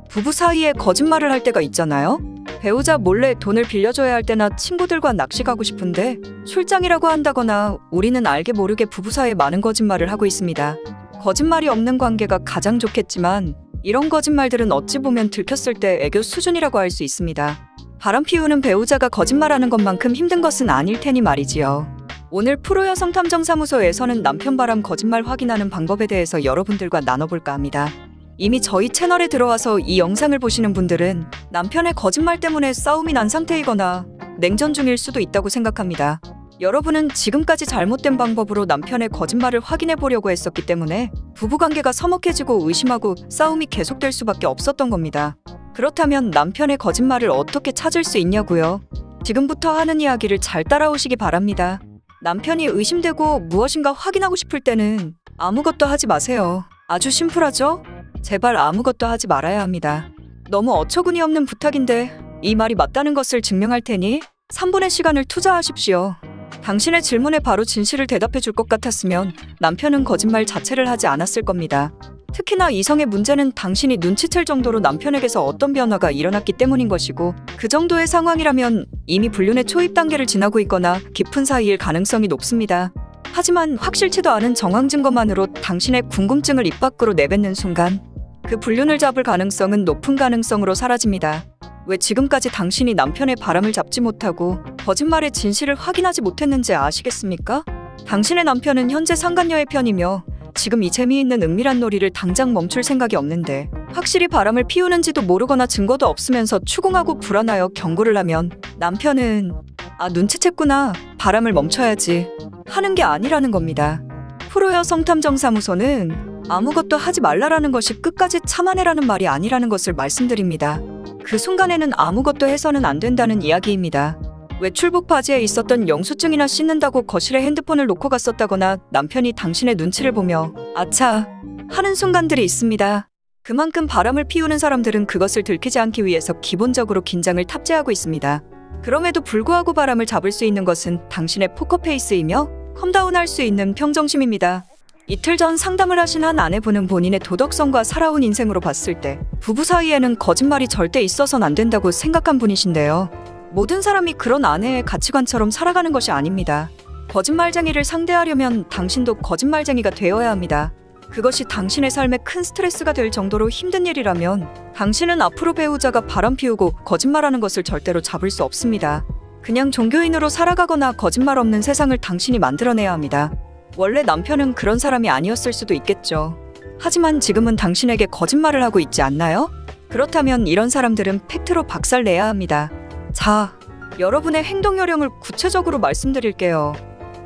부부 사이에 거짓말을 할 때가 있잖아요. 배우자 몰래 돈을 빌려줘야 할 때나 친구들과 낚시 가고 싶은데 출장이라고 한다거나 우리는 알게 모르게 부부 사이에 많은 거짓말을 하고 있습니다. 거짓말이 없는 관계가 가장 좋겠지만 이런 거짓말들은 어찌 보면 들켰을 때 애교 수준이라고 할 수 있습니다. 바람 피우는 배우자가 거짓말하는 것만큼 힘든 것은 아닐 테니 말이지요. 오늘 프로여성탐정사무소에서는 남편 바람 거짓말 확인하는 방법에 대해서 여러분들과 나눠볼까 합니다. 이미 저희 채널에 들어와서 이 영상을 보시는 분들은 남편의 거짓말 때문에 싸움이 난 상태이거나 냉전 중일 수도 있다고 생각합니다. 여러분은 지금까지 잘못된 방법으로 남편의 거짓말을 확인해 보려고 했었기 때문에 부부관계가 서먹해지고 의심하고 싸움이 계속될 수밖에 없었던 겁니다. 그렇다면 남편의 거짓말을 어떻게 찾을 수 있냐고요? 지금부터 하는 이야기를 잘 따라오시기 바랍니다. 남편이 의심되고 무엇인가 확인하고 싶을 때는 아무것도 하지 마세요. 아주 심플하죠? 제발 아무것도 하지 말아야 합니다. 너무 어처구니 없는 부탁인데 이 말이 맞다는 것을 증명할 테니 3분의 시간을 투자하십시오. 당신의 질문에 바로 진실을 대답해 줄 것 같았으면 남편은 거짓말 자체를 하지 않았을 겁니다. 특히나 이성의 문제는 당신이 눈치챌 정도로 남편에게서 어떤 변화가 일어났기 때문인 것이고 그 정도의 상황이라면 이미 불륜의 초입 단계를 지나고 있거나 깊은 사이일 가능성이 높습니다. 하지만 확실치도 않은 정황 증거만으로 당신의 궁금증을 입 밖으로 내뱉는 순간 그 불륜을 잡을 가능성은 높은 가능성으로 사라집니다. 왜 지금까지 당신이 남편의 바람을 잡지 못하고 거짓말의 진실을 확인하지 못했는지 아시겠습니까? 당신의 남편은 현재 상간녀의 편이며 지금 이 재미있는 은밀한 놀이를 당장 멈출 생각이 없는데 확실히 바람을 피우는지도 모르거나 증거도 없으면서 추궁하고 불안하여 경고를 하면 남편은 눈치챘구나, 바람을 멈춰야지 하는 게 아니라는 겁니다. 프로여성탐정사무소는 아무것도 하지 말라라는 것이 끝까지 참아내라는 말이 아니라는 것을 말씀드립니다. 그 순간에는 아무것도 해서는 안 된다는 이야기입니다. 외출복 바지에 있었던 영수증이나 씻는다고 거실에 핸드폰을 놓고 갔었다거나 남편이 당신의 눈치를 보며 아차 하는 순간들이 있습니다. 그만큼 바람을 피우는 사람들은 그것을 들키지 않기 위해서 기본적으로 긴장을 탑재하고 있습니다. 그럼에도 불구하고 바람을 잡을 수 있는 것은 당신의 포커페이스이며 컴다운할 수 있는 평정심입니다. 이틀 전 상담을 하신 한 아내분은 본인의 도덕성과 살아온 인생으로 봤을 때 부부 사이에는 거짓말이 절대 있어서는 안 된다고 생각한 분이신데요. 모든 사람이 그런 아내의 가치관처럼 살아가는 것이 아닙니다. 거짓말쟁이를 상대하려면 당신도 거짓말쟁이가 되어야 합니다. 그것이 당신의 삶에 큰 스트레스가 될 정도로 힘든 일이라면 당신은 앞으로 배우자가 바람 피우고 거짓말하는 것을 절대로 잡을 수 없습니다. 그냥 종교인으로 살아가거나 거짓말 없는 세상을 당신이 만들어내야 합니다. 원래 남편은 그런 사람이 아니었을 수도 있겠죠. 하지만 지금은 당신에게 거짓말을 하고 있지 않나요? 그렇다면 이런 사람들은 팩트로 박살내야 합니다. 자, 여러분의 행동 요령을 구체적으로 말씀드릴게요.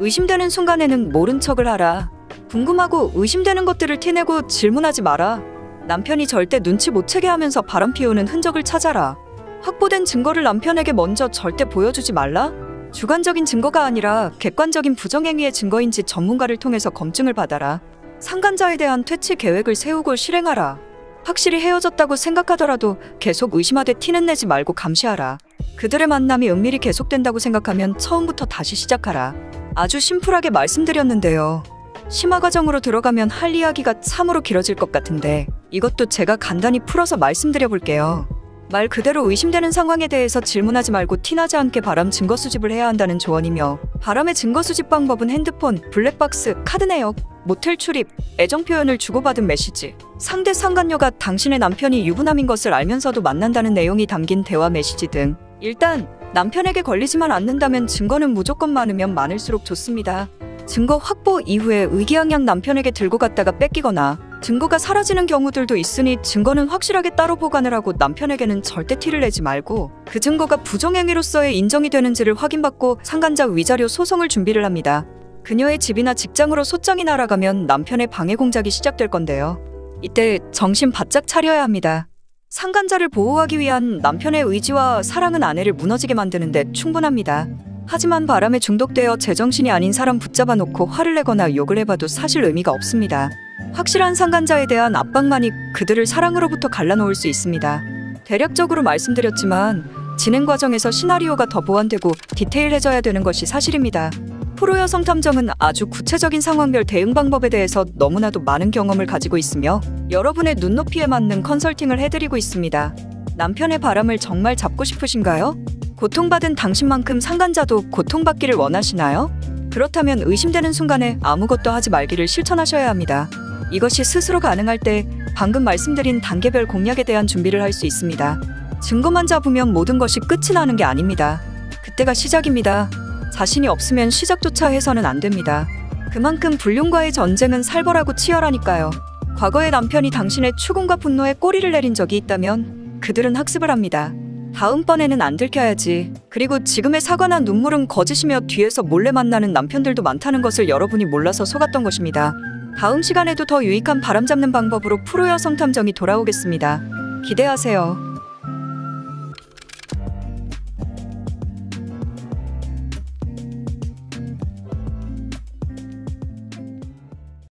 의심되는 순간에는 모른 척을 하라. 궁금하고 의심되는 것들을 티내고 질문하지 마라. 남편이 절대 눈치 못 채게 하면서 바람 피우는 흔적을 찾아라. 확보된 증거를 남편에게 먼저 절대 보여주지 말라. 주관적인 증거가 아니라 객관적인 부정행위의 증거인지 전문가를 통해서 검증을 받아라. 상간자에 대한 퇴치 계획을 세우고 실행하라. 확실히 헤어졌다고 생각하더라도 계속 의심하되 티는 내지 말고 감시하라. 그들의 만남이 은밀히 계속된다고 생각하면 처음부터 다시 시작하라. 아주 심플하게 말씀드렸는데요. 심화 과정으로 들어가면 할 이야기가 참으로 길어질 것 같은데 이것도 제가 간단히 풀어서 말씀드려 볼게요. 말 그대로 의심되는 상황에 대해서 질문하지 말고 티나지 않게 바람 증거 수집을 해야 한다는 조언이며 바람의 증거 수집 방법은 핸드폰, 블랙박스, 카드 내역, 모텔 출입, 애정 표현을 주고받은 메시지, 상대 상간녀가 당신의 남편이 유부남인 것을 알면서도 만난다는 내용이 담긴 대화 메시지 등 일단 남편에게 걸리지만 않는다면 증거는 무조건 많으면 많을수록 좋습니다. 증거 확보 이후에 의기양양 남편에게 들고 갔다가 뺏기거나 증거가 사라지는 경우들도 있으니 증거는 확실하게 따로 보관을 하고 남편에게는 절대 티를 내지 말고 그 증거가 부정행위로서의 인정이 되는지를 확인받고 상간자 위자료 소송을 준비를 합니다. 그녀의 집이나 직장으로 소장이 날아가면 남편의 방해 공작이 시작될 건데요. 이때 정신 바짝 차려야 합니다. 상간자를 보호하기 위한 남편의 의지와 사랑은 아내를 무너지게 만드는데 충분합니다. 하지만 바람에 중독되어 제정신이 아닌 사람 붙잡아 놓고 화를 내거나 욕을 해봐도 사실 의미가 없습니다. 확실한 상간자에 대한 압박만이 그들을 사랑으로부터 갈라놓을 수 있습니다. 대략적으로 말씀드렸지만 진행 과정에서 시나리오가 더 보완되고 디테일해져야 되는 것이 사실입니다. 프로 여성 탐정은 아주 구체적인 상황별 대응 방법에 대해서 너무나도 많은 경험을 가지고 있으며 여러분의 눈높이에 맞는 컨설팅을 해드리고 있습니다. 남편의 바람을 정말 잡고 싶으신가요? 고통받은 당신만큼 상간자도 고통받기를 원하시나요? 그렇다면 의심되는 순간에 아무것도 하지 말기를 실천하셔야 합니다. 이것이 스스로 가능할 때 방금 말씀드린 단계별 공략에 대한 준비를 할 수 있습니다. 증거만 잡으면 모든 것이 끝이 나는 게 아닙니다. 그때가 시작입니다. 자신이 없으면 시작조차 해서는 안 됩니다. 그만큼 불륜과의 전쟁은 살벌하고 치열하니까요. 과거의 남편이 당신의 추궁과 분노에 꼬리를 내린 적이 있다면 그들은 학습을 합니다. 다음번에는 안 들켜야지. 그리고 지금의 사과나 눈물은 거짓이며 뒤에서 몰래 만나는 남편들도 많다는 것을 여러분이 몰라서 속았던 것입니다. 다음 시간에도 더 유익한 바람잡는 방법으로 프로 여성 탐정이 돌아오겠습니다. 기대하세요.